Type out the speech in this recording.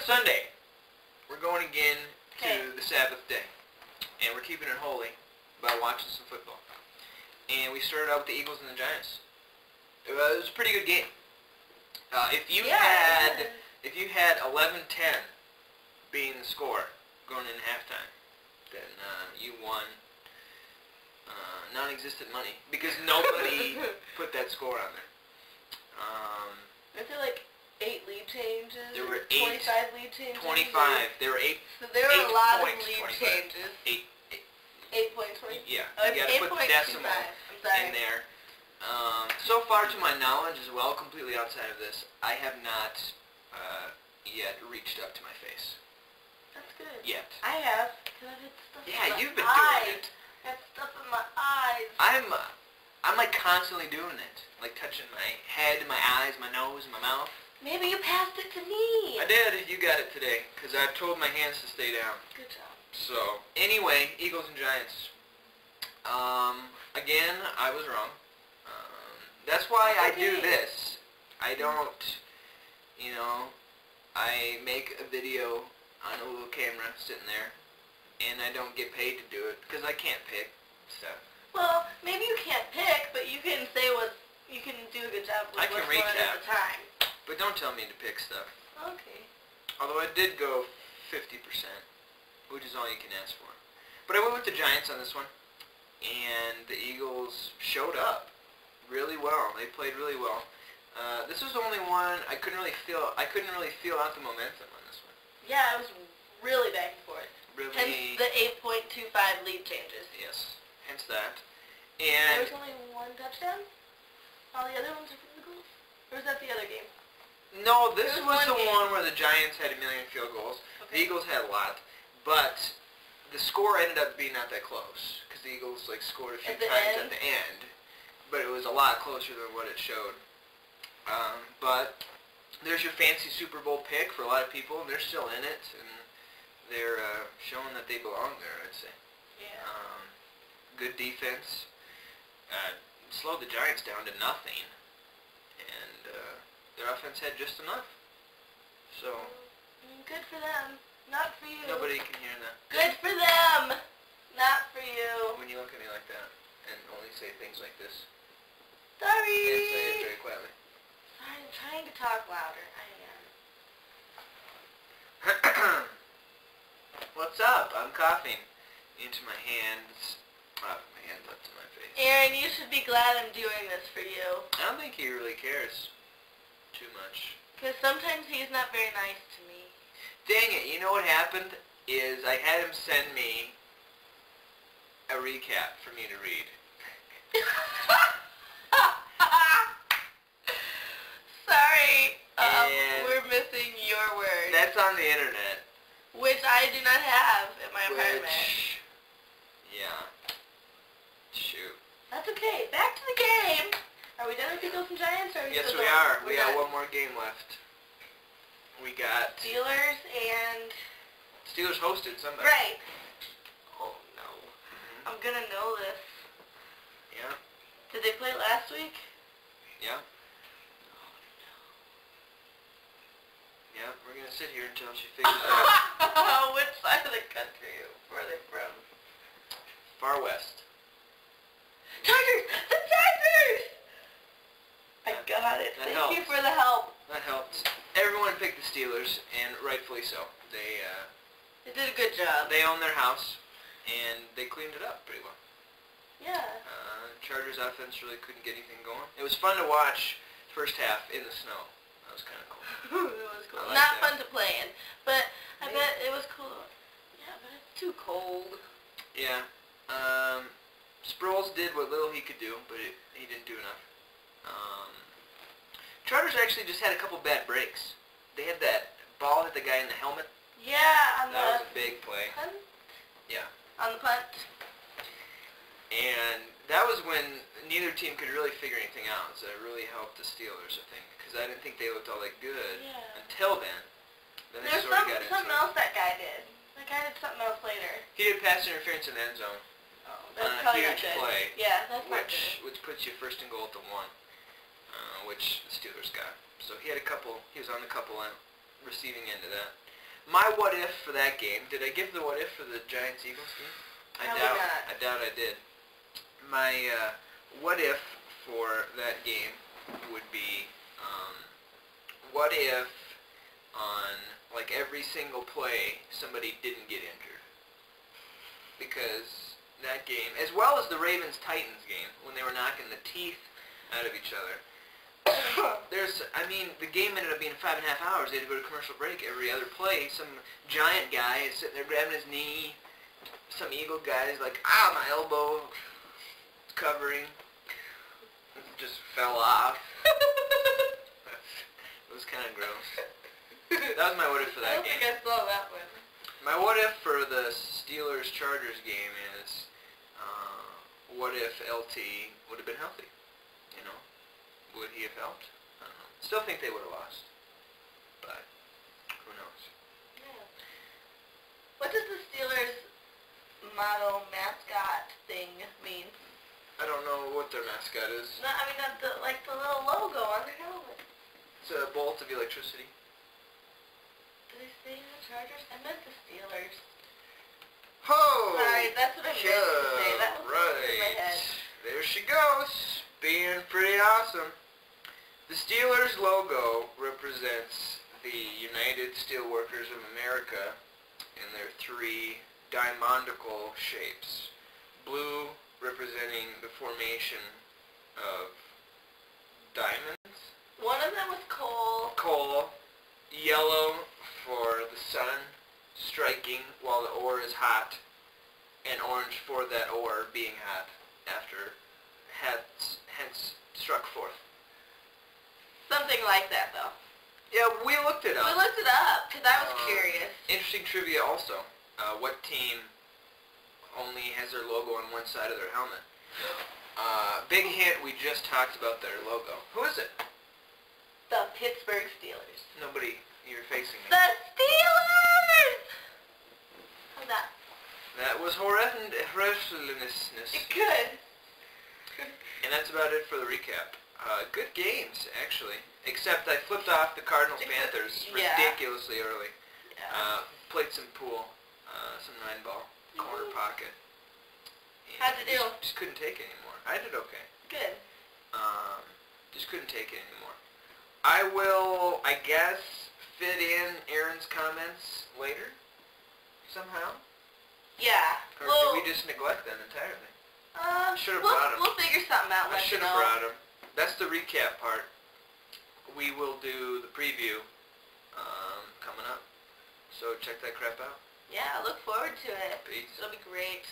Sunday, we're going again Okay. to the Sabbath day, and we're keeping it holy by watching some football. And we started out with the Eagles and the Giants. It was a pretty good game. If you had 11-10 being the score going into halftime, then you won non-existent money because nobody put that score on there. I feel like 8 lead changes. There were 25 lead changes. 25. There were 8. So there were a lot of points, lead 25. changes. 8 8 points. Yeah, Oh, you gotta put the decimal I'm sorry. in there. So far, to my knowledge, as well, completely outside of this, I have not yet reached up to my face. That's good. Yet. I have. Cause I've had stuff in Yeah, my you've been eyes. doing it. I have stuff in my eyes. I'm like constantly doing it, like touching my head, my eyes, my nose, my mouth. Maybe you passed it to me. I did. You got it today, because I've told my hands to stay down. Good job. So, anyway, Eagles and Giants. Again, I was wrong. That's why I do this. I don't, I make a video on a little camera sitting there, and I don't get paid to do it, because I can't pick stuff. Well, maybe you can't pick, but you can say you can do a good job with I can what's going recap. at the time. But don't tell me to pick stuff. Okay. Although I did go 50%, which is all you can ask for. But I went with the Giants on this one, and the Eagles showed up really well. They played really well. This was the only one I couldn't really feel out the momentum on this one. Yeah, it was really back and forth. Really. Hence the 8.25 lead changes. Yes. Hence that. There And was only one touchdown? All the other ones are field goals? Or was that the other game? no, this There was was the one game. one where the Giants had 1,000,000 field goals. The Okay. Eagles had a lot, but the score ended up being not that close because the Eagles scored a few At the times end? at the end, but it was a lot closer than what it showed. But there's your fancy Super Bowl pick for a lot of people, and they're still in it, and they're showing that they belong there, I'd say. Yeah. Good defense. Slowed the Giants down to nothing, and their offense had just enough. So Good for them. Not for you. nobody can hear that. Good for them. Not for you. When you look at me like that and only say things like this, Sorry. and say it very quietly. I'm trying to talk louder. I am. What's up? I'm coughing into my hands. My hands up to my face. Aaron, you should be glad I'm doing this for you. I don't think he really cares too much. Because sometimes he's not very nice to me. Dang it, you know what happened is I had him send me a recap for me to read. Sorry. And We're missing your word. That's on the internet. Which I do not have in my apartment. Which, yeah. Shoot. That's okay. Back to the game. Are we done with Eagles and Giants? Or are we Yes, still we going? are. We're We got done. one more game left. We got Steelers and... Steelers hosted somebody. Right. Oh, no. Mhm. I'm gonna know this. Yeah. Did they play last week? Yeah. Yeah. We're gonna sit here until she figures it out. Which side of the country were they from? Far west. Chargers! The Chargers! I got it. That Thank you helps. for the help. That helped. Everyone picked the Steelers, and rightfully so. They They did a good job. they own their house, and they cleaned it up pretty well. Yeah. Chargers offense really couldn't get anything going. It was fun to watch first half in the snow. That was kind of cool. It was cool. I like Not that. fun to play in, but I Maybe. bet it was cool. Yeah, but it's too cold. Yeah. Sproles did what little he could do, but he didn't do enough. Chargers actually just had a couple bad breaks. They had that ball hit the guy in the helmet. Yeah, on That the was a big play. punt. Yeah. On the punt. And that was when neither team could really figure anything out. So it really helped the Steelers, I think, because I didn't think they looked all that good Yeah. until then. Then they There's sort of got something into else that guy did. That guy did something else later. He did pass interference in the end zone, Oh, that's On a probably not huge good. play, Yeah, that's not good. which puts you first and goal at the 1, which the Steelers got. So he had a couple. He was on the couple receiving end of that. My what if for that game, did I give the what if for the Giants-Eagles game? Probably not. I doubt I did. My what if for that game would be, what if on like every single play somebody didn't get injured? Because that game, as well as the Ravens-Titans game, when they were knocking the teeth out of each other, the game ended up being 5.5 hours. They had to go to commercial break every other play. Some giant guy is sitting there grabbing his knee. Some Eagle guy is like, my elbow is covering. It just fell off. It was kind of gross. That was my what if for that game. I don't think I saw that one. My what if for the Steelers-Chargers game is, what if LT would have been healthy? You know? Would he have helped? I don't know. Still think they would have lost. But, who knows? Yeah. What does the Steelers motto mascot thing mean? I don't know what their mascot is. No, I mean, the little logo on their helmet. It's a bolt of electricity. Did I say the Chargers? I meant the Steelers. Oh! Sorry, that's what I meant to say. That was in my head. There she goes. Being pretty awesome. The Steelers logo represents the United Steelworkers of America in their 3 diamondical shapes. Blue representing the formation of diamonds. One of them was coal. Coal. Yellow for the sun striking while the ore is hot. And orange for that ore being hot after hence struck forth. Something like that, though. Yeah, we looked it up. We looked it up, because I was curious. Interesting trivia also. What team only has their logo on one side of their helmet? Big hint, we just talked about their logo. Who is it? The Pittsburgh Steelers. Nobody, you're facing me. The Steelers! How's that? That was horrendousness. Good. And that's about it for the recap. Good games, actually. Except I flipped off the Cardinals-Panthers ridiculously early. Yeah. Played some pool, some 9-ball, corner pocket. And How'd you do? Just couldn't take it anymore. I did okay. Good. Just couldn't take it anymore. I will, I guess, fit in Aaron's comments later, somehow. Yeah. Or Well, did we just neglect them entirely? Should've we'll, brought 'em. we'll figure something out. I Let you should have know. brought them. That's the recap part. We will do the preview coming up. So check that crap out. Yeah, look forward to it. Peace. It'll be great.